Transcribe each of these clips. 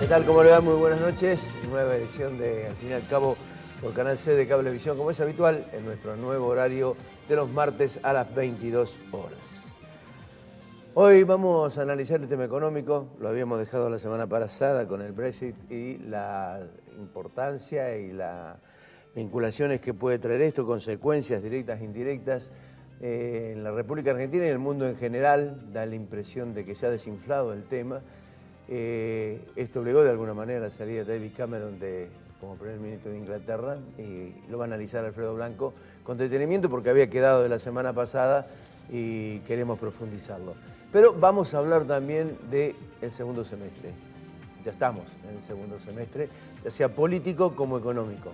¿Qué tal? ¿Cómo le va? Muy buenas noches. Nueva edición de, al fin y al cabo, por Canal C de Cablevisión, como es habitual, en nuestro nuevo horario de los martes a las 22 horas. Hoy vamos a analizar el tema económico. Lo habíamos dejado la semana pasada con el Brexit y la importancia y las vinculaciones que puede traer esto, consecuencias directas e indirectas en la República Argentina y en el mundo en general. Da la impresión de que se ha desinflado el tema. Esto obligó de alguna manera a la salida de David Cameron como primer ministro de Inglaterra, y lo va a analizar Alfredo Blanco con detenimiento porque había quedado de la semana pasada y queremos profundizarlo. Pero vamos a hablar también del segundo semestre. Ya estamos en el segundo semestre, ya sea político como económico.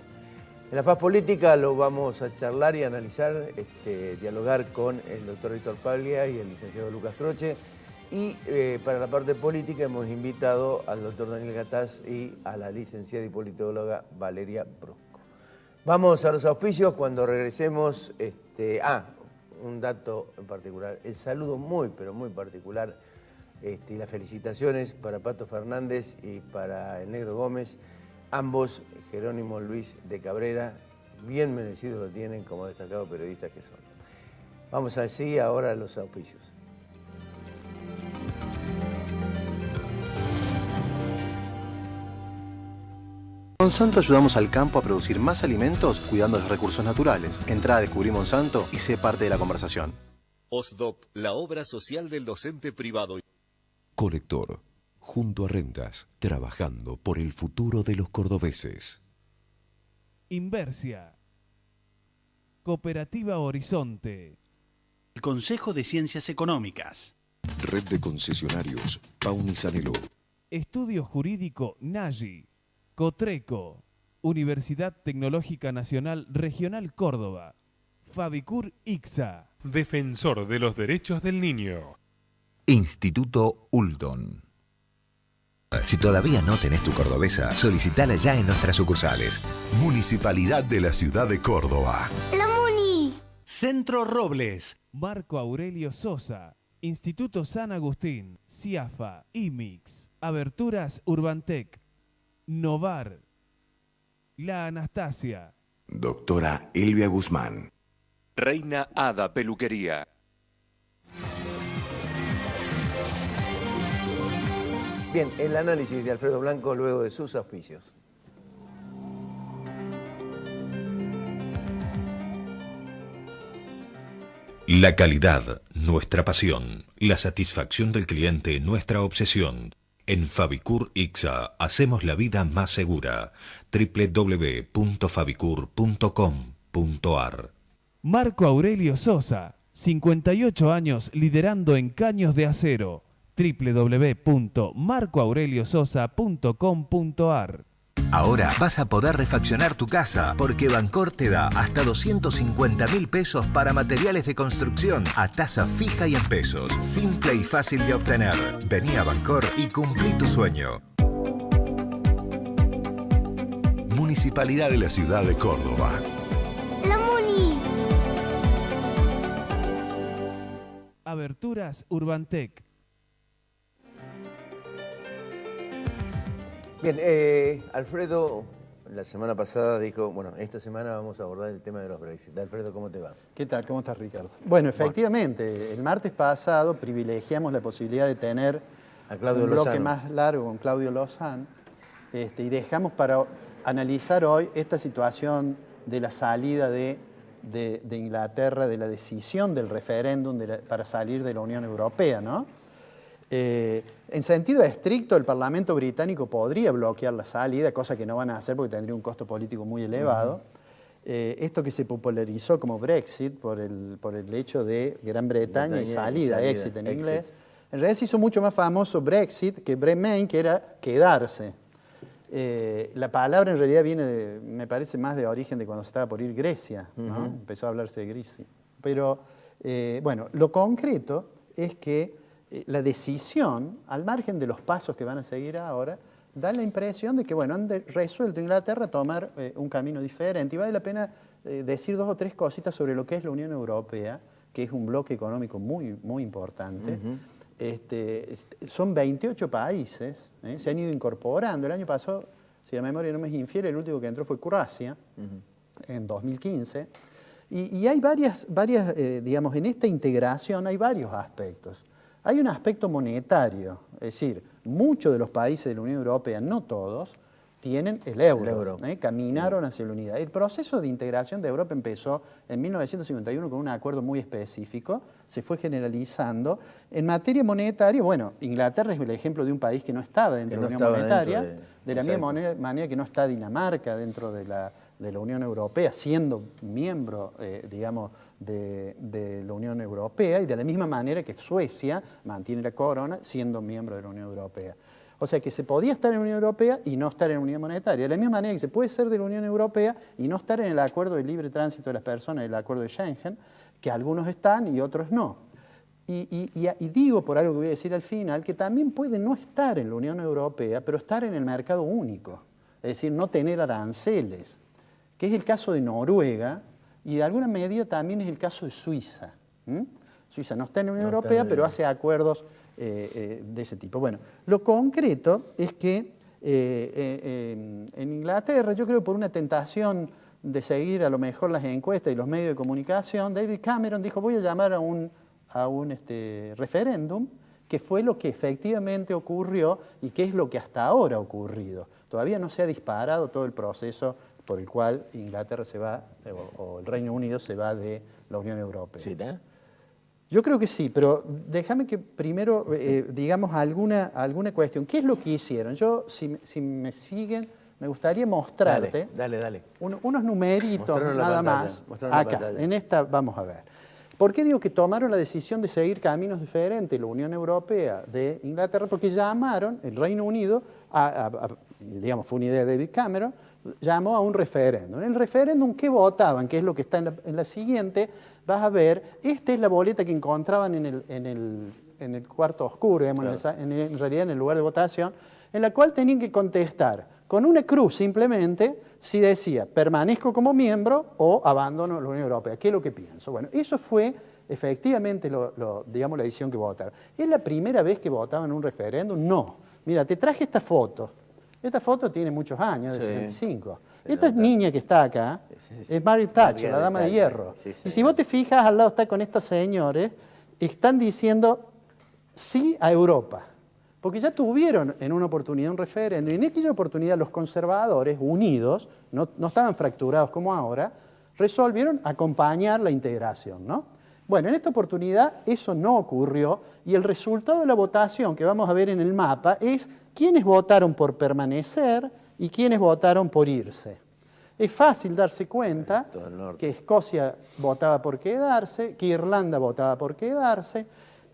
En la faz política lo vamos a charlar y analizar, dialogar con el doctor Víctor Paglia y el licenciado Lucas Croce. Y para la parte política hemos invitado al doctor Daniel Gataz y a la licenciada y politóloga Valeria Brusco. Vamos a los auspicios cuando regresemos. Un dato en particular, el saludo muy, pero muy particular y las felicitaciones para Pato Fernández y para el Negro Gómez, ambos Jerónimo Luis de Cabrera, bien merecidos lo tienen como destacados periodistas que son. Vamos así ahora a los auspicios. Monsanto ayudamos al campo a producir más alimentos cuidando los recursos naturales. Entrá a Descubrí Monsanto y sé parte de la conversación. OSDOP, la obra social del docente privado. Colector, junto a Rentas, trabajando por el futuro de los cordobeses. Inversia. Cooperativa Horizonte. El Consejo de Ciencias Económicas. Red de concesionarios, Pauni Sanelo. Estudio Jurídico Nagi. Cotreco, Universidad Tecnológica Nacional Regional Córdoba, Fabicur Ixa. Defensor de los Derechos del Niño. Instituto Uldon. Si todavía no tenés tu cordobesa, solicitala ya en nuestras sucursales. Municipalidad de la Ciudad de Córdoba. ¡La Muni! Centro Robles. Marco Aurelio Sosa, Instituto San Agustín, CIAFA, IMIX, Aberturas Urbantec, Novar, La Anastasia. Doctora Elvia Guzmán. Reina Hada Peluquería. Bien, el análisis de Alfredo Blanco luego de sus auspicios. La calidad, nuestra pasión. La satisfacción del cliente, nuestra obsesión. En Fabicur Ixa hacemos la vida más segura. www.fabicur.com.ar. Marco Aurelio Sosa, 58 años liderando en caños de acero. www.marcoaureliososa.com.ar. Ahora vas a poder refaccionar tu casa porque Bancor te da hasta 250.000 pesos para materiales de construcción a tasa fija y en pesos. Simple y fácil de obtener. Vení a Bancor y cumplí tu sueño. Municipalidad de la Ciudad de Córdoba. ¡La Muni! Aberturas Urbantec. Bien, Alfredo la semana pasada dijo, bueno, esta semana vamos a abordar el tema de los Brexit. Alfredo, ¿cómo te va? ¿Qué tal? ¿Cómo estás, Ricardo? Bueno, efectivamente, el martes pasado privilegiamos la posibilidad de tener un bloque más largo con Claudio Lozán y dejamos para analizar hoy esta situación de la salida de Inglaterra, de la decisión del referéndum para salir de la Unión Europea, ¿no? En sentido estricto, el Parlamento británico podría bloquear la salida, cosa que no van a hacer porque tendría un costo político muy elevado. Esto que se popularizó como Brexit por el hecho de Gran Bretaña y salida, exit en inglés, en realidad se hizo mucho más famoso Brexit que Remain, que era quedarse. La palabra en realidad viene, me parece, más de origen de cuando se estaba por ir Grecia, ¿no? Empezó a hablarse de Grecia. Pero, bueno, lo concreto es que la decisión, al margen de los pasos que van a seguir ahora, da la impresión de que, bueno, han resuelto Inglaterra tomar un camino diferente. Y vale la pena decir dos o tres cositas sobre lo que es la Unión Europea, que es un bloque económico muy, muy importante. son 28 países, se han ido incorporando. El año pasado, si la memoria no me es infiel, el último que entró fue Croacia, en 2015. Y hay varias digamos, en esta integración hay varios aspectos. Hay un aspecto monetario, es decir, muchos de los países de la Unión Europea, no todos, tienen el euro. Caminaron hacia la unidad. El proceso de integración de Europa empezó en 1951 con un acuerdo muy específico, se fue generalizando. En materia monetaria, bueno, Inglaterra es el ejemplo de un país que no estaba dentro de la Unión Monetaria, de la misma manera que no está Dinamarca dentro de la Unión Europea, siendo miembro, digamos, de la Unión Europea, y de la misma manera que Suecia mantiene la corona siendo miembro de la Unión Europea. O sea que se podía estar en la Unión Europea y no estar en la Unión Monetaria. De la misma manera que se puede ser de la Unión Europea y no estar en el acuerdo de libre tránsito de las personas, el acuerdo de Schengen, que algunos están y otros no. Y digo, por algo que voy a decir al final, que también puede no estar en la Unión Europea, pero estar en el mercado único. Es decir, no tener aranceles, que es el caso de Noruega y de alguna medida también es el caso de Suiza. Suiza no está en la Unión Europea, pero hace acuerdos de ese tipo. Bueno, lo concreto es que en Inglaterra, yo creo que por una tentación de seguir a lo mejor las encuestas y los medios de comunicación, David Cameron dijo, voy a llamar a un referéndum, que fue lo que efectivamente ocurrió y que es lo que hasta ahora ha ocurrido. Todavía no se ha disparado todo el proceso por el cual Inglaterra se va, o el Reino Unido se va de la Unión Europea. ¿Sí, no? Yo creo que sí, pero déjame que primero digamos alguna cuestión. ¿Qué es lo que hicieron? Yo, si me siguen, me gustaría mostrarte dale. Unos numeritos nada más. Acá, en esta vamos a ver. ¿Por qué digo que tomaron la decisión de seguir caminos diferentes la Unión Europea de Inglaterra? Porque llamaron, el Reino Unido, digamos, fue una idea de David Cameron, llamó a un referéndum. En el referéndum, ¿qué votaban? Que es lo que está en la siguiente. Vas a ver, esta es la boleta que encontraban en el cuarto oscuro, digamos, claro. en realidad en el lugar de votación, en la cual tenían que contestar con una cruz simplemente si decía permanezco como miembro o abandono la Unión Europea. ¿Qué es lo que pienso? Bueno, eso fue efectivamente digamos, la decisión que votaron. ¿Es la primera vez que votaban un referéndum? No. Mira, te traje esta foto. Esta foto tiene muchos años, de 65. Esta niña que está acá es Margaret Thatcher, la dama de hierro. Y si vos te fijas, al lado está con estos señores, están diciendo sí a Europa. Porque ya tuvieron en una oportunidad un referéndum, y en aquella oportunidad los conservadores, unidos, no estaban fracturados como ahora, resolvieron acompañar la integración, ¿no? Bueno, en esta oportunidad eso no ocurrió, y el resultado de la votación que vamos a ver en el mapa es quiénes votaron por permanecer y quiénes votaron por irse. Es fácil darse cuenta que Escocia votaba por quedarse, que Irlanda votaba por quedarse.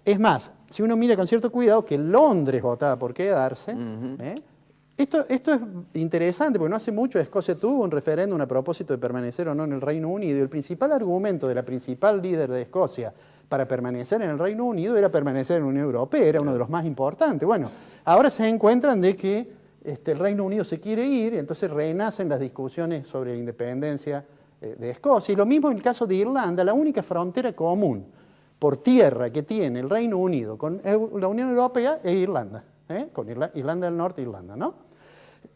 Es más, si uno mira con cierto cuidado, que Londres votaba por quedarse. Esto es interesante, porque no hace mucho Escocia tuvo un referéndum a propósito de permanecer o no en el Reino Unido, y el principal argumento de la principal líder de Escocia para permanecer en el Reino Unido era permanecer en la Unión Europea, era uno de los más importantes. Bueno, ahora se encuentran de que el Reino Unido se quiere ir, y entonces renacen las discusiones sobre la independencia de Escocia. Y lo mismo en el caso de Irlanda, la única frontera común por tierra que tiene el Reino Unido con la Unión Europea es Irlanda, con Irlanda del Norte e Irlanda, ¿no?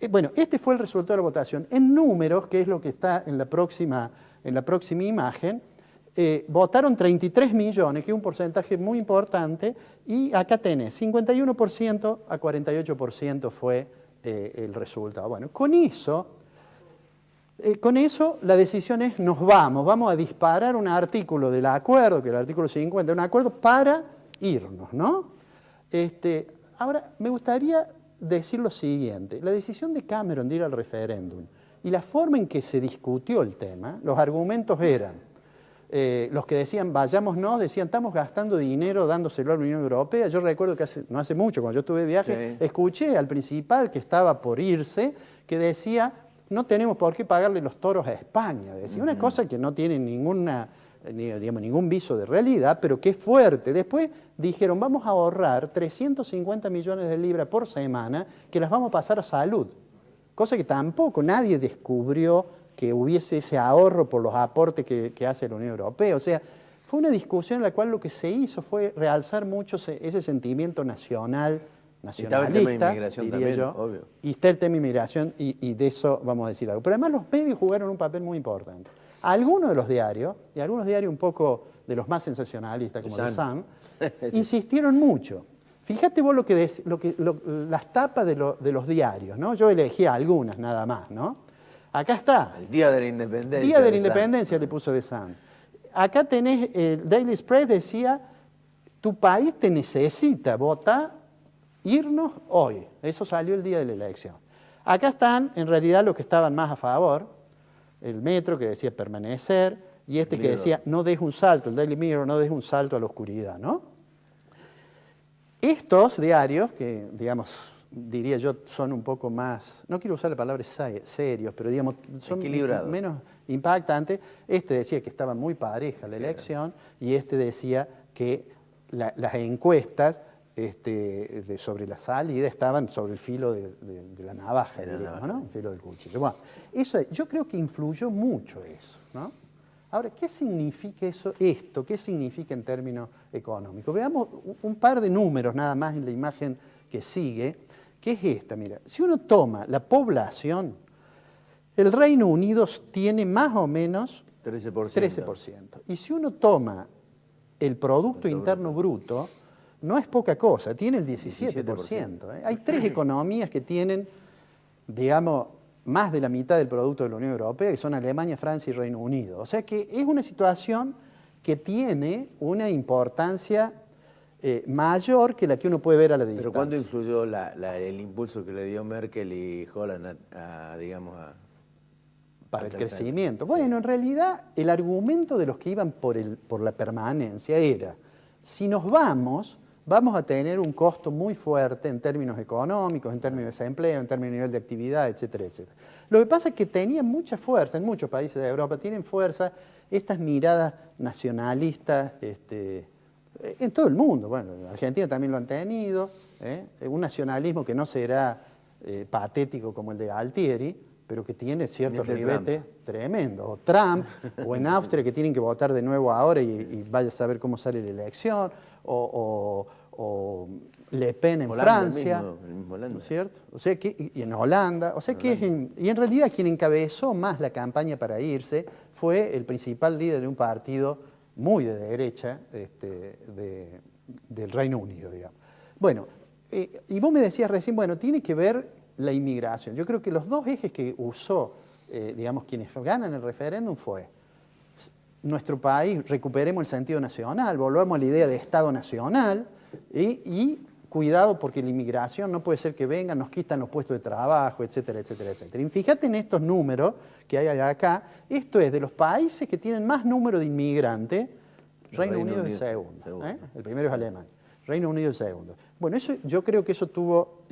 Bueno, este fue el resultado de la votación. En números, que es lo que está en la próxima imagen, votaron 33 millones, que es un porcentaje muy importante, y acá tenés 51% a 48% fue el resultado. Bueno, con eso la decisión es vamos a disparar un artículo del acuerdo, que es el artículo 50, un acuerdo para irnos, ¿no? Ahora, me gustaría decir lo siguiente. La decisión de Cameron de ir al referéndum y la forma en que se discutió el tema, los argumentos eran, los que decían vayámonos, decían estamos gastando dinero dándoselo a la Unión Europea. Yo recuerdo que no hace mucho, cuando yo estuve de viaje, escuché al principal que estaba por irse, que decía no tenemos por qué pagarle los toros a España. Decía una cosa que no tiene ningún viso de realidad, pero que es fuerte. Después dijeron, vamos a ahorrar 350 millones de libras por semana que las vamos a pasar a salud. Cosa que tampoco nadie descubrió que hubiese ese ahorro por los aportes que hace la Unión Europea. O sea, fue una discusión en la cual lo que se hizo fue realzar mucho ese sentimiento nacionalista, estaba el tema de inmigración también, obvio. Y está el tema de inmigración y de eso vamos a decir algo. Pero además los medios jugaron un papel muy importante. Algunos de los diarios, y algunos diarios un poco de los más sensacionalistas, como The Sun, insistieron mucho. Fíjate vos las tapas de los diarios, ¿no? Yo elegí algunas nada más, ¿no? Acá está. El Día de la Independencia. Día de la Independencia le puso The Sun. Acá tenés, el Daily Express decía, tu país te necesita, vota, irnos hoy. Eso salió el día de la elección. Acá están, en realidad, los que estaban más a favor, el Metro, que decía permanecer, y este que decía, no deje un salto, el Daily Mirror, no deje un salto a la oscuridad, ¿no? Estos diarios, que, digamos, diría yo, son un poco más, no quiero usar la palabra serios, pero digamos, son menos impactantes. Este decía que estaba muy pareja la elección y este decía que las encuestas sobre la salida estaban sobre el filo de la navaja, diríamos, ¿no? El filo del cuchillo. Bueno, yo creo que influyó mucho eso, ¿no? Ahora, ¿qué significa esto? ¿Qué significa en términos económicos? Veamos un par de números nada más en la imagen que sigue, que es esta. Mira, si uno toma la población, el Reino Unido tiene más o menos 13%. Y si uno toma el Producto Interno Bruto, no es poca cosa, tiene el 17%. Hay 3 economías que tienen, digamos, más de la mitad del producto de la Unión Europea, que son Alemania, Francia y Reino Unido. O sea que es una situación que tiene una importancia mayor que la que uno puede ver a la distancia. ¿Pero cuándo influyó el impulso que le dio Merkel y Holland para el crecimiento? Bueno, en realidad el argumento de los que iban por la permanencia era, si nos vamos a tener un costo muy fuerte en términos económicos, en términos de desempleo, en términos de nivel de actividad, etcétera, etcétera. Lo que pasa es que tenían mucha fuerza, en muchos países de Europa tienen fuerza estas miradas nacionalistas en todo el mundo. Bueno, en Argentina también lo han tenido, un nacionalismo que no será patético como el de Galtieri, pero que tiene ciertos ribetes tremendos. O Trump, o en Austria, que tienen que votar de nuevo ahora y vaya a saber cómo sale la elección, o Le Pen en Francia, ¿no es cierto? O sea que, y en Holanda, o sea que y en realidad quien encabezó más la campaña para irse fue el principal líder de un partido muy de derecha del Reino Unido, digamos. Bueno, y vos me decías recién, bueno, tiene que ver la inmigración. Yo creo que los dos ejes que usó, digamos, quienes ganan el referéndum fue nuestro país, recuperemos el sentido nacional, volvamos a la idea de Estado nacional y cuidado porque la inmigración no puede ser que vengan, nos quitan los puestos de trabajo, etcétera, etcétera, etcétera. Y fíjate en estos números que hay acá, esto es de los países que tienen más número de inmigrantes, Reino Unido es el segundo. El primero es Alemania, Reino Unido es el segundo. Bueno, yo creo que eso tuvo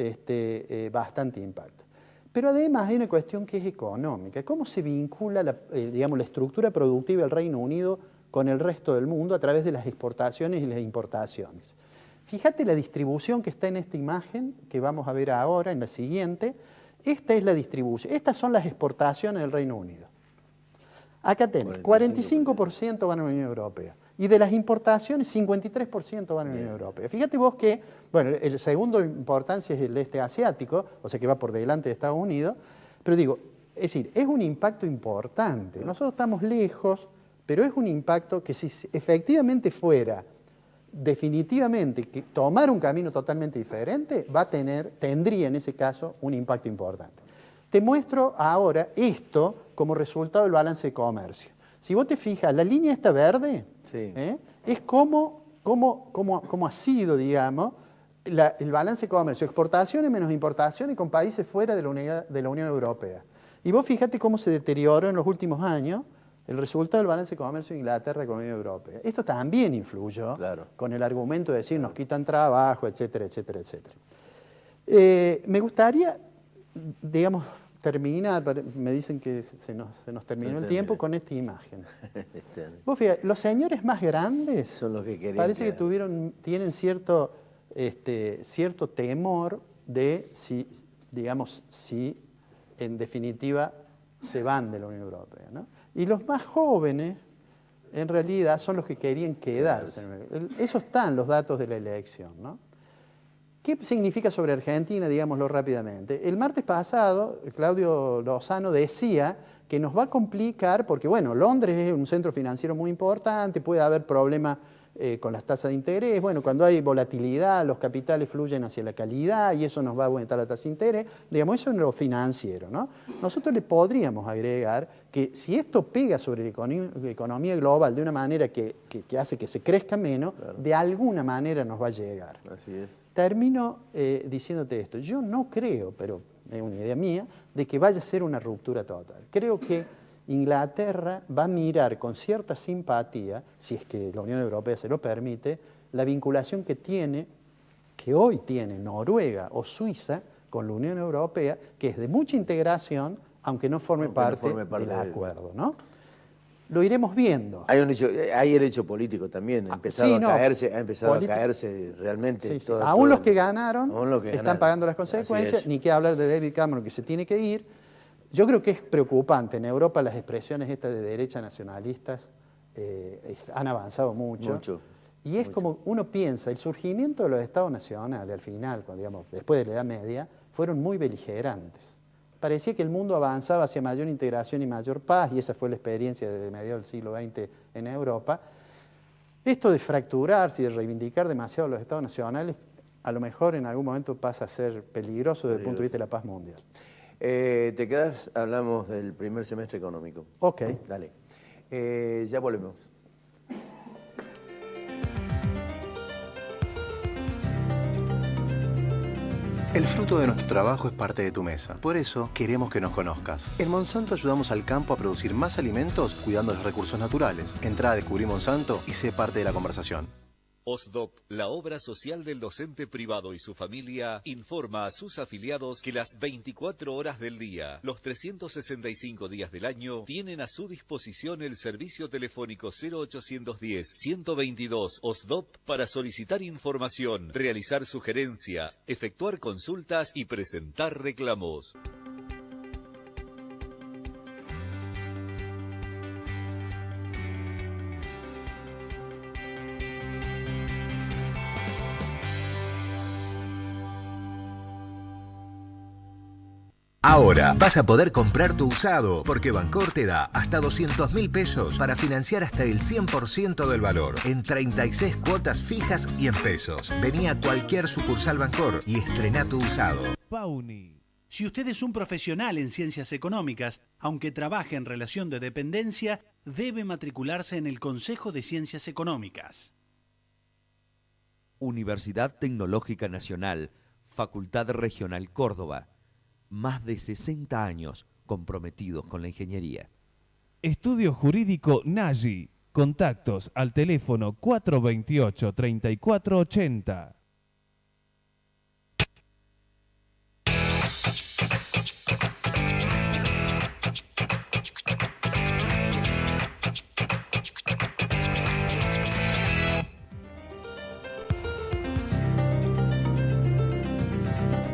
bastante impacto. Pero además hay una cuestión que es económica. ¿Cómo se vincula digamos, la estructura productiva del Reino Unido con el resto del mundo a través de las exportaciones y las importaciones? Fíjate la distribución que está en esta imagen, que vamos a ver ahora, en la siguiente. Esta es la distribución. Estas son las exportaciones del Reino Unido. Acá tenés, 45% van a la Unión Europea. Y de las importaciones, 53% van a la Unión Europea. Fíjate vos que, bueno, el segundo de importancia es el este asiático, o sea que va por delante de Estados Unidos, pero digo, es decir, es un impacto importante. Nosotros estamos lejos, pero es un impacto que si efectivamente fuera definitivamente que tomar un camino totalmente diferente, tendría en ese caso un impacto importante. Te muestro ahora esto como resultado del balance de comercio. Si vos te fijas, la línea esta verde es cómo ha sido, digamos, el balance de comercio, exportaciones menos importaciones con países fuera de la Unión Europea. Y vos fíjate cómo se deterioró en los últimos años el resultado del balance de comercio de Inglaterra con la Unión Europea. Esto también influyó con el argumento de decir nos quitan trabajo, etcétera, etcétera, etcétera. Me gustaría, digamos, terminar, me dicen que se nos terminó el tiempo con esta imagen. Vos fíjate, los señores más grandes son los que querían parece que tienen cierto temor de si en definitiva se van de la Unión Europea, ¿no? Y los más jóvenes en realidad son los que querían quedarse. Eso está en los datos de la elección, ¿no? ¿Qué significa sobre Argentina? Digámoslo rápidamente. El martes pasado, Claudio Lozano decía que nos va a complicar, porque bueno, Londres es un centro financiero muy importante, puede haber problemas con las tasas de interés, bueno, cuando hay volatilidad, los capitales fluyen hacia la calidad y eso nos va a aumentar la tasa de interés, digamos, eso es lo financiero, ¿no? Nosotros le podríamos agregar que si esto pega sobre la economía global de una manera que hace que se crezca menos, de alguna manera nos va a llegar. Así es. Termino diciéndote esto, yo no creo, pero es una idea mía, de que vaya a ser una ruptura total. Creo que Inglaterra va a mirar con cierta simpatía, si es que la Unión Europea se lo permite, la vinculación que hoy tiene Noruega o Suiza con la Unión Europea, que es de mucha integración, aunque no forme parte del acuerdo, ¿no? Lo iremos viendo. Hay el hecho político también, ha empezado a caerse realmente. Sí. Aún los que ganaron están pagando las consecuencias, ni qué hablar de David Cameron, que se tiene que ir. Yo creo que es preocupante. En Europa las expresiones estas de derecha nacionalistas han avanzado mucho. Y es como uno piensa, el surgimiento de los estados nacionales al final, digamos, después de la Edad Media, fueron muy beligerantes. Parecía que el mundo avanzaba hacia mayor integración y mayor paz, y esa fue la experiencia desde mediados del siglo XX en Europa. Esto de fracturarse y de reivindicar demasiado los estados nacionales, a lo mejor en algún momento pasa a ser peligroso desde el punto de vista de la paz mundial. ¿Te quedas? Hablamos del primer semestre económico. Ok. Dale. Ya volvemos. El fruto de nuestro trabajo es parte de tu mesa. Por eso queremos que nos conozcas. En Monsanto ayudamos al campo a producir más alimentos cuidando los recursos naturales. Entrá a Descubrí Monsanto y sé parte de la conversación. OSDOP, la obra social del docente privado y su familia, informa a sus afiliados que las 24 horas del día, los 365 días del año, tienen a su disposición el servicio telefónico 0810-122 OSDOP para solicitar información, realizar sugerencias, efectuar consultas y presentar reclamos. Ahora vas a poder comprar tu usado, porque Bancor te da hasta 200.000 pesos para financiar hasta el 100% del valor, en 36 cuotas fijas y en pesos. Vení a cualquier sucursal Bancor y estrena tu usado. Pauni. Si usted es un profesional en ciencias económicas, aunque trabaje en relación de dependencia, debe matricularse en el Consejo de Ciencias Económicas. Universidad Tecnológica Nacional, Facultad Regional Córdoba. Más de 60 años comprometidos con la ingeniería. Estudio Jurídico Nagy. Contactos al teléfono 428-3480.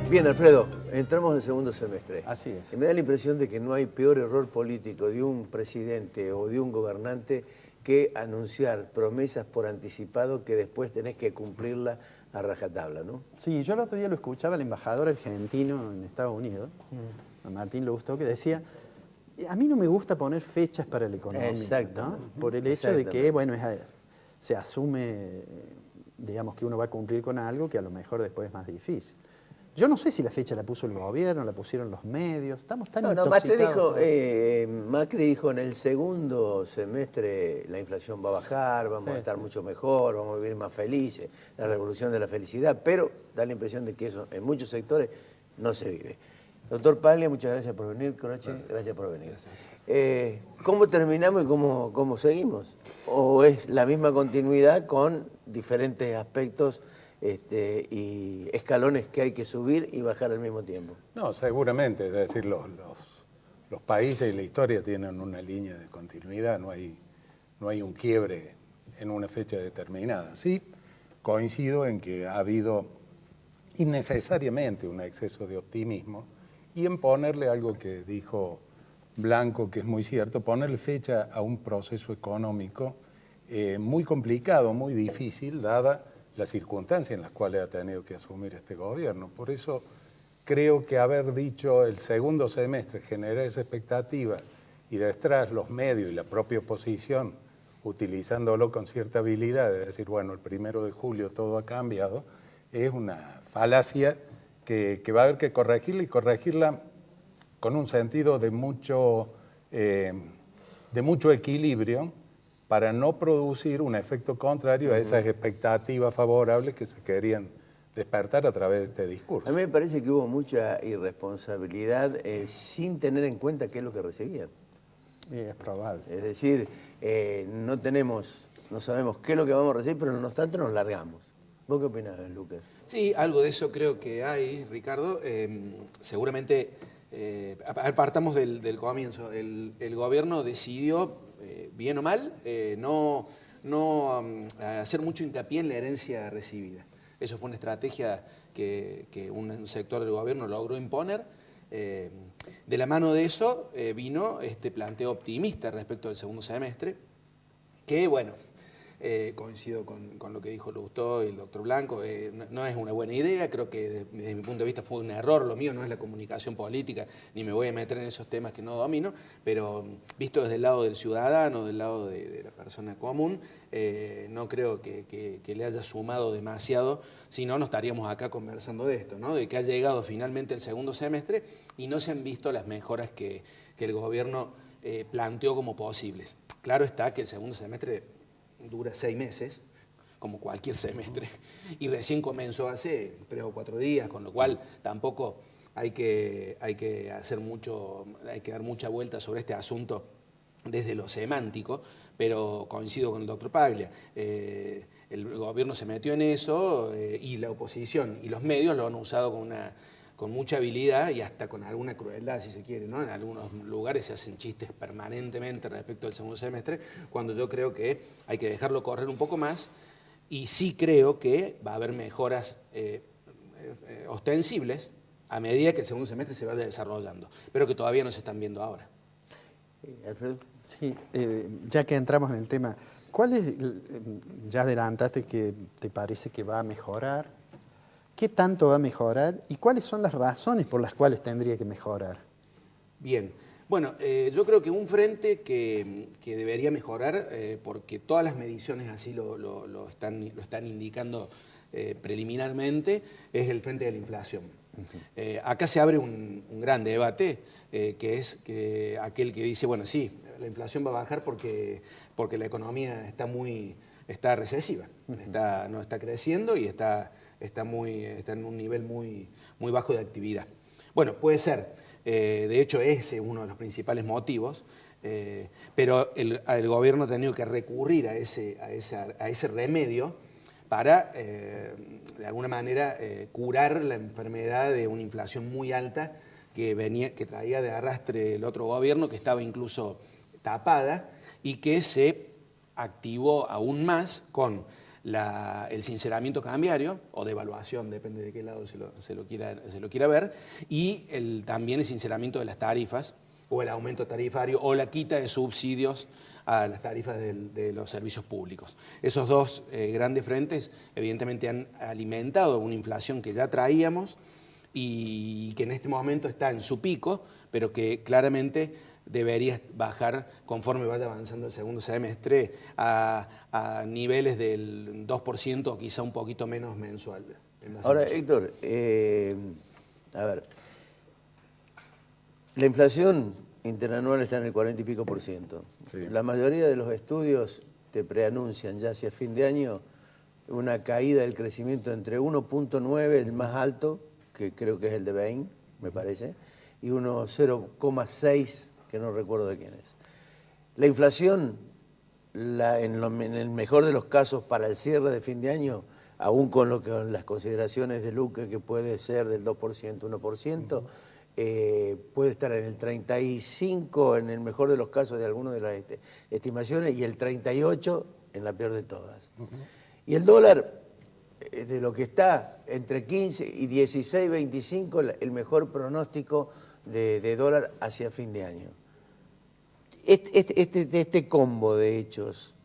Bien, Alfredo, entramos en el segundo semestre. Así es. Y me da la impresión de que no hay peor error político de un presidente o de un gobernante que anunciar promesas por anticipado que después tenés que cumplirla a rajatabla, ¿no? Sí, yo el otro día lo escuchaba al embajador argentino en Estados Unidos, a Martín Lustó, que decía, a mí no me gusta poner fechas para la economía. Exacto. ¿no? Por el hecho de que, bueno, se asume, digamos, que uno va a cumplir con algo que a lo mejor después es más difícil. Yo no sé si la fecha la puso el gobierno, la pusieron los medios, estamos tan intoxicados. Macri dijo en el segundo semestre la inflación va a bajar, vamos a estar mucho mejor, vamos a vivir más felices, la revolución de la felicidad, pero da la impresión de que eso en muchos sectores no se vive. Doctor Paglia, muchas gracias por venir, gracias por venir. ¿Cómo terminamos y cómo seguimos? ¿O es la misma continuidad con diferentes aspectos y escalones que hay que subir y bajar al mismo tiempo? No, seguramente, es decir, los países y la historia tienen una línea de continuidad, no hay un quiebre en una fecha determinada. Sí, coincido en que ha habido innecesariamente un exceso de optimismo y en ponerle algo que dijo Blanco, que es muy cierto, ponerle fecha a un proceso económico muy complicado, muy difícil, dada las circunstancias en las cuales ha tenido que asumir este gobierno. Por eso creo que haber dicho el segundo semestre genera esa expectativa y detrás los medios y la propia oposición utilizándolo con cierta habilidad, de decir, bueno, el 1 de julio todo ha cambiado, es una falacia que va a haber que corregirla y corregirla con un sentido de mucho equilibrio para no producir un efecto contrario a esas expectativas favorables que se querían despertar a través de este discurso. A mí me parece que hubo mucha irresponsabilidad sin tener en cuenta qué es lo que recibían. Es probable. Es decir, no sabemos qué es lo que vamos a recibir, pero no obstante nos largamos. ¿Vos qué opinás, Lucas? Sí, algo de eso creo que hay, Ricardo. Seguramente, partamos del comienzo. El gobierno decidió, bien o mal, no hacer mucho hincapié en la herencia recibida. Eso fue una estrategia que un sector del gobierno logró imponer. De la mano de eso vino este planteo optimista respecto del segundo semestre, que bueno, coincido con lo que dijo Lustó y el doctor Blanco, no es una buena idea, creo que desde mi punto de vista fue un error, lo mío no es la comunicación política, ni me voy a meter en esos temas que no domino, pero visto desde el lado del ciudadano, del lado de la persona común, no creo que le haya sumado demasiado, si no, no estaríamos acá conversando de esto, ¿no? De que ha llegado finalmente el segundo semestre y no se han visto las mejoras que el gobierno planteó como posibles. Claro está que el segundo semestre dura 6 meses, como cualquier semestre, y recién comenzó hace 3 o 4 días, con lo cual tampoco hay que dar mucha vuelta sobre este asunto desde lo semántico, pero coincido con el doctor Paglia. El gobierno se metió en eso y la oposición y los medios lo han usado con mucha habilidad y hasta con alguna crueldad, si se quiere, ¿no? En algunos lugares se hacen chistes permanentemente respecto al segundo semestre, cuando yo creo que hay que dejarlo correr un poco más y sí creo que va a haber mejoras ostensibles a medida que el segundo semestre se vaya desarrollando, pero que todavía no se están viendo ahora. Alfredo. Sí, ya que entramos en el tema, ya adelantaste que te parece que va a mejorar? ¿Qué tanto va a mejorar y cuáles son las razones por las cuales tendría que mejorar? Bien, bueno, yo creo que un frente que debería mejorar, porque todas las mediciones así lo están indicando preliminarmente, es el frente de la inflación. Acá se abre un gran debate, que es aquel que dice, bueno, sí, la inflación va a bajar porque la economía está recesiva, no está creciendo y está en un nivel muy bajo de actividad. Bueno, puede ser, de hecho ese es uno de los principales motivos, pero el gobierno ha tenido que recurrir a ese remedio para, de alguna manera, curar la enfermedad de una inflación muy alta que traía de arrastre el otro gobierno, que estaba incluso tapada y que se activó aún más con el sinceramiento cambiario o devaluación, depende de qué lado se lo quiera ver, y también el sinceramiento de las tarifas o el aumento tarifario o la quita de subsidios a las tarifas de los servicios públicos. Esos dos grandes frentes evidentemente han alimentado una inflación que ya traíamos y que en este momento está en su pico, pero que claramente debería bajar conforme vaya avanzando el segundo semestre a niveles del 2% o quizá un poquito menos mensual. Ahora, Héctor, a ver, la inflación interanual está en el 40 y pico %. Sí. La mayoría de los estudios te preanuncian ya hacia fin de año una caída del crecimiento entre 1.9, el más alto, que creo que es el de Bain, me parece, y 0,6, que no recuerdo de quién es. La inflación, en el mejor de los casos para el cierre de fin de año, aún con las consideraciones de Luque, que puede ser del 2%, 1%, puede estar en el 35, en el mejor de los casos de algunas de las estimaciones, y el 38 en la peor de todas. Y el dólar, de lo que está entre 15 y 16, 25, el mejor pronóstico de dólar hacia fin de año. Este combo de hechos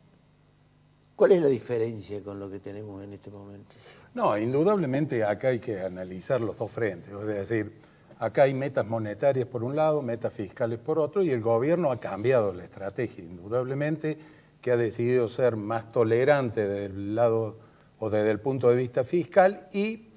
¿Cuál es la diferencia con lo que tenemos en este momento? No, indudablemente acá hay que analizar los dos frentes, es decir, acá hay metas monetarias por un lado, metas fiscales por otro, y el gobierno ha cambiado la estrategia, indudablemente, que ha decidido ser más tolerante del lado o desde el punto de vista fiscal y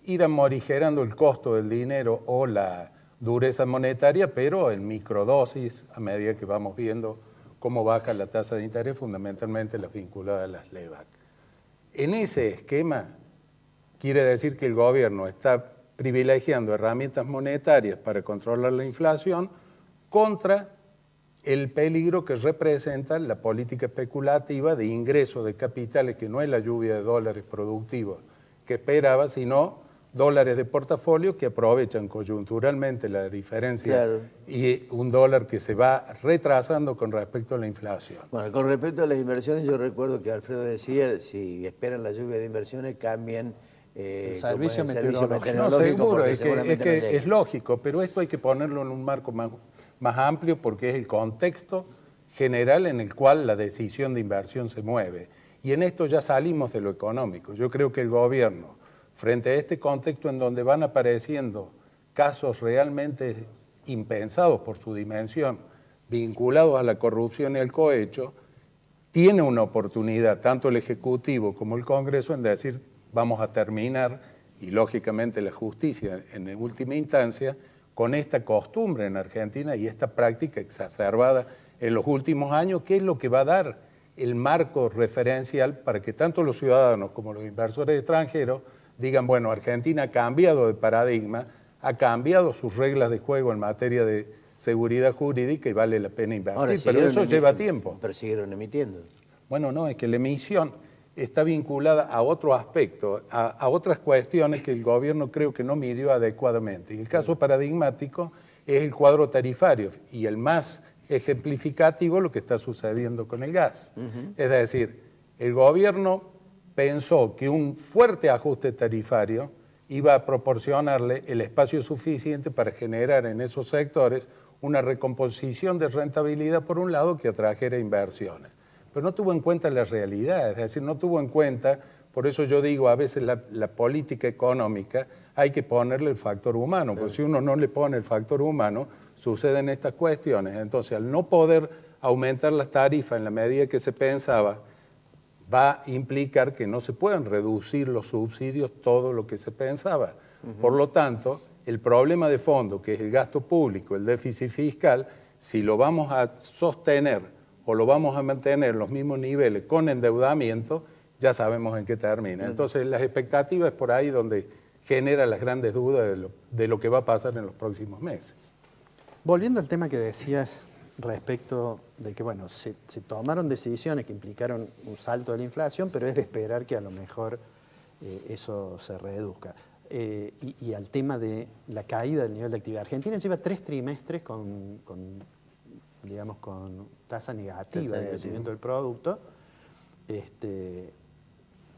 ir morigerando el costo del dinero o la dureza monetaria, pero en microdosis a medida que vamos viendo cómo baja la tasa de interés, fundamentalmente las vinculadas a las LEVAC. En ese esquema quiere decir que el gobierno está privilegiando herramientas monetarias para controlar la inflación contra el peligro que representa la política especulativa de ingreso de capitales, que no es la lluvia de dólares productivos que esperaba, sino dólares de portafolio que aprovechan coyunturalmente la diferencia, claro, y un dólar que se va retrasando con respecto a la inflación. Bueno, con respecto a las inversiones, yo recuerdo que Alfredo decía, si esperan la lluvia de inversiones, cambien el servicio meteorológico. No, seguro, es lógico, pero esto hay que ponerlo en un marco más amplio porque es el contexto general en el cual la decisión de inversión se mueve. Y en esto ya salimos de lo económico. Yo creo que el gobierno, frente a este contexto en donde van apareciendo casos realmente impensados por su dimensión, vinculados a la corrupción y al cohecho, tiene una oportunidad, tanto el Ejecutivo como el Congreso, en decir, vamos a terminar, y lógicamente la justicia en última instancia, con esta costumbre en Argentina y esta práctica exacerbada en los últimos años, que es lo que va a dar el marco referencial para que tanto los ciudadanos como los inversores extranjeros digan, bueno, Argentina ha cambiado de paradigma, ha cambiado sus reglas de juego en materia de seguridad jurídica y vale la pena invertir. Ahora, pero eso lleva tiempo. Pero siguieron emitiendo. Bueno, no, es que la emisión está vinculada a otro aspecto, a otras cuestiones que el gobierno creo que no midió adecuadamente. Y el caso paradigmático es el cuadro tarifario y el más ejemplificativo lo que está sucediendo con el gas. Es decir, el gobierno pensó que un fuerte ajuste tarifario iba a proporcionarle el espacio suficiente para generar en esos sectores una recomposición de rentabilidad por un lado que atrajera inversiones. Pero no tuvo en cuenta la realidad, es decir, no tuvo en cuenta, por eso yo digo, a veces la política económica hay que ponerle el factor humano, porque si uno no le pone el factor humano, suceden estas cuestiones. Entonces, al no poder aumentar las tarifas en la medida que se pensaba, va a implicar que no se puedan reducir los subsidios todo lo que se pensaba. Por lo tanto, el problema de fondo, que es el gasto público, el déficit fiscal, si lo vamos a sostener o lo vamos a mantener en los mismos niveles con endeudamiento, ya sabemos en qué termina. Entonces, las expectativas es por ahí donde genera las grandes dudas de lo que va a pasar en los próximos meses. Volviendo al tema que decías respecto de que, bueno, se tomaron decisiones que implicaron un salto de la inflación, pero es de esperar que a lo mejor eso se reduzca. Y al tema de la caída del nivel de actividad. Argentina lleva 3 trimestres con tasa negativa de crecimiento del producto.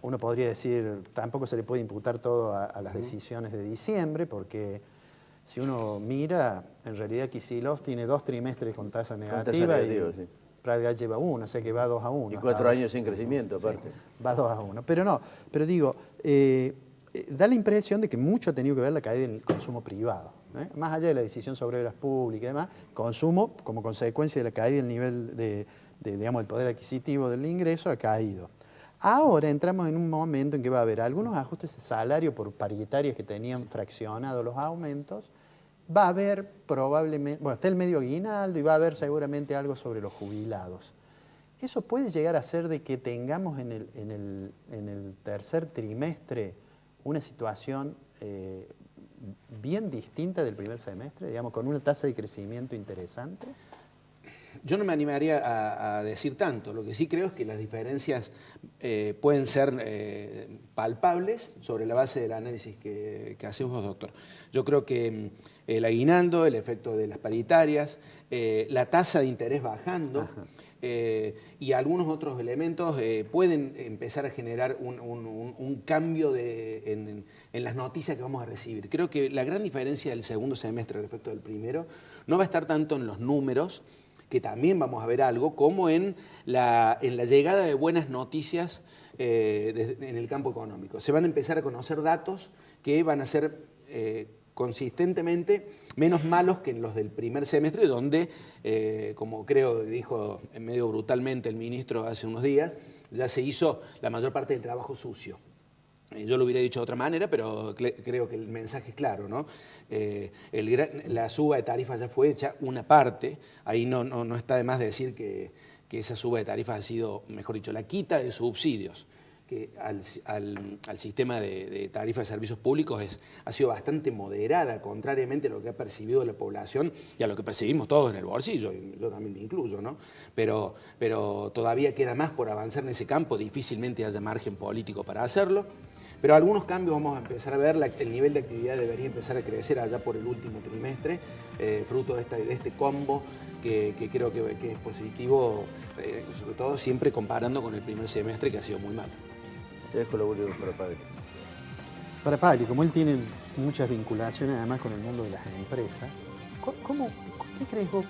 Uno podría decir, tampoco se le puede imputar todo a las decisiones de diciembre, porque si uno mira, en realidad Kicillof tiene 2 trimestres con tasa negativa y Prat lleva 1, o sea que va 2-1. Y 4 años sin crecimiento, aparte. Sí, va 2-1. Pero digo, da la impresión de que mucho ha tenido que ver la caída del consumo privado. Más allá de la decisión sobre obras públicas y demás, consumo, como consecuencia de la caída del nivel del poder adquisitivo del ingreso, ha caído. Ahora entramos en un momento en que va a haber algunos ajustes de salario por paritarias que tenían fraccionado los aumentos. Va a haber probablemente, bueno, está el medio aguinaldo y va a haber seguramente algo sobre los jubilados. Eso puede llegar a ser de que tengamos en el tercer trimestre una situación bien distinta del primer semestre, digamos, con una tasa de crecimiento interesante. Yo no me animaría a decir tanto. Lo que sí creo es que las diferencias pueden ser palpables sobre la base del análisis que hacemos vos, doctor. Yo creo que el aguinaldo, el efecto de las paritarias, la tasa de interés bajando y algunos otros elementos pueden empezar a generar un cambio en las noticias que vamos a recibir. Creo que la gran diferencia del segundo semestre respecto del primero no va a estar tanto en los números, que también vamos a ver algo, como en la llegada de buenas noticias en el campo económico. Se van a empezar a conocer datos que van a ser consistentemente menos malos que en los del primer semestre, donde, como creo dijo medio brutalmente el ministro hace unos días, ya se hizo la mayor parte del trabajo sucio. Yo lo hubiera dicho de otra manera, pero creo que el mensaje es claro, ¿no? La suba de tarifas ya fue hecha una parte, ahí no está de más de decir que esa suba de tarifas ha sido, mejor dicho, la quita de subsidios que al sistema de tarifas de servicios públicos ha sido bastante moderada, contrariamente a lo que ha percibido la población y a lo que percibimos todos en el bolsillo, yo también me incluyo, ¿no? Pero todavía queda más por avanzar en ese campo, difícilmente haya margen político para hacerlo. Pero algunos cambios vamos a empezar a ver, el nivel de actividad debería empezar a crecer allá por el último trimestre, fruto de este combo que creo que es positivo, sobre todo siempre comparando con el primer semestre que ha sido muy malo. Te dejo lo último para Pablo. Para Pablo, como él tiene muchas vinculaciones además con el mundo de las empresas, ¿qué crees vos?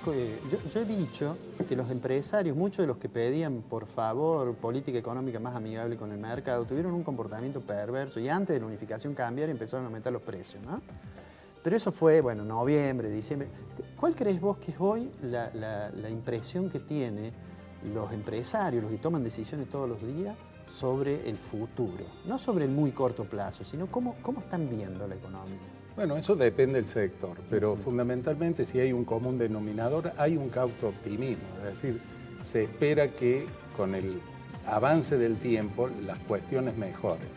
Yo he dicho que los empresarios, muchos de los que pedían, por favor, política económica más amigable con el mercado, tuvieron un comportamiento perverso y antes de la unificación cambiaria empezaron a aumentar los precios, ¿no? Pero eso fue, bueno, noviembre, diciembre. ¿Cuál crees vos que es hoy la impresión que tienen los empresarios, los que toman decisiones todos los días, sobre el futuro? No sobre el muy corto plazo, sino cómo están viendo la economía. Bueno, eso depende del sector, pero fundamentalmente si hay un común denominador, hay un cauto optimismo. Es decir, se espera que con el avance del tiempo las cuestiones mejoren.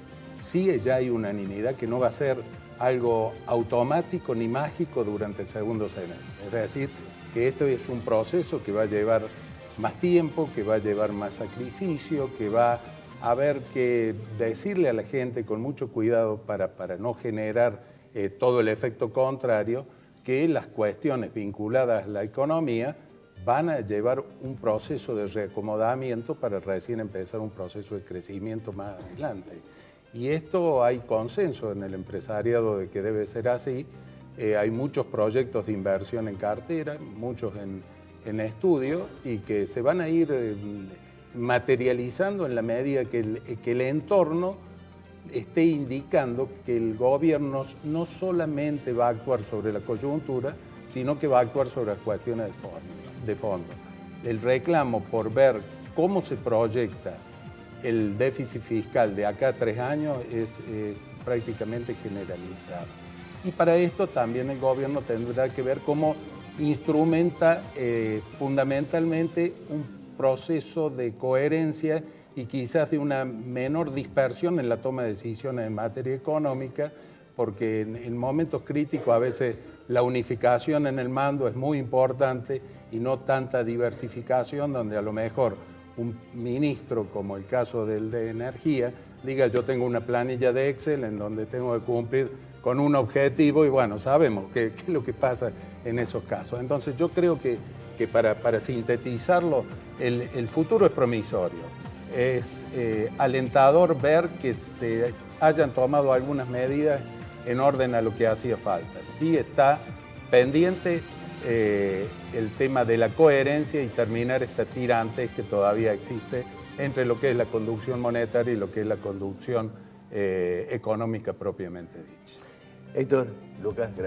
Sí, ya hay unanimidad que no va a ser algo automático ni mágico durante el segundo semestre. Es decir, que esto es un proceso que va a llevar más tiempo, que va a llevar más sacrificio, que va a haber que decirle a la gente con mucho cuidado para no generar todo el efecto contrario, que las cuestiones vinculadas a la economía van a llevar un proceso de reacomodamiento para recién empezar un proceso de crecimiento más adelante. Y esto hay consenso en el empresariado de que debe ser así. Hay muchos proyectos de inversión en cartera, muchos en estudio, y que se van a ir materializando en la medida que el entorno esté indicando que el gobierno no solamente va a actuar sobre la coyuntura, sino que va a actuar sobre las cuestiones de fondo. El reclamo por ver cómo se proyecta el déficit fiscal de acá a 3 años es prácticamente generalizado. Y para esto también el gobierno tendrá que ver cómo instrumenta fundamentalmente un proceso de coherencia y quizás de una menor dispersión en la toma de decisiones en materia económica, porque en momentos críticos a veces la unificación en el mando es muy importante y no tanta diversificación, donde a lo mejor un ministro, como el caso del de Energía, diga yo tengo una planilla de Excel en donde tengo que cumplir con un objetivo y bueno, sabemos qué es lo que pasa en esos casos. Entonces yo creo que para sintetizarlo, el futuro es promisorio. Es alentador ver que se hayan tomado algunas medidas en orden a lo que hacía falta. Sí está pendiente el tema de la coherencia y terminar esta tirantes que todavía existe entre lo que es la conducción monetaria y lo que es la conducción económica propiamente dicha. Héctor, Lucas, gracias.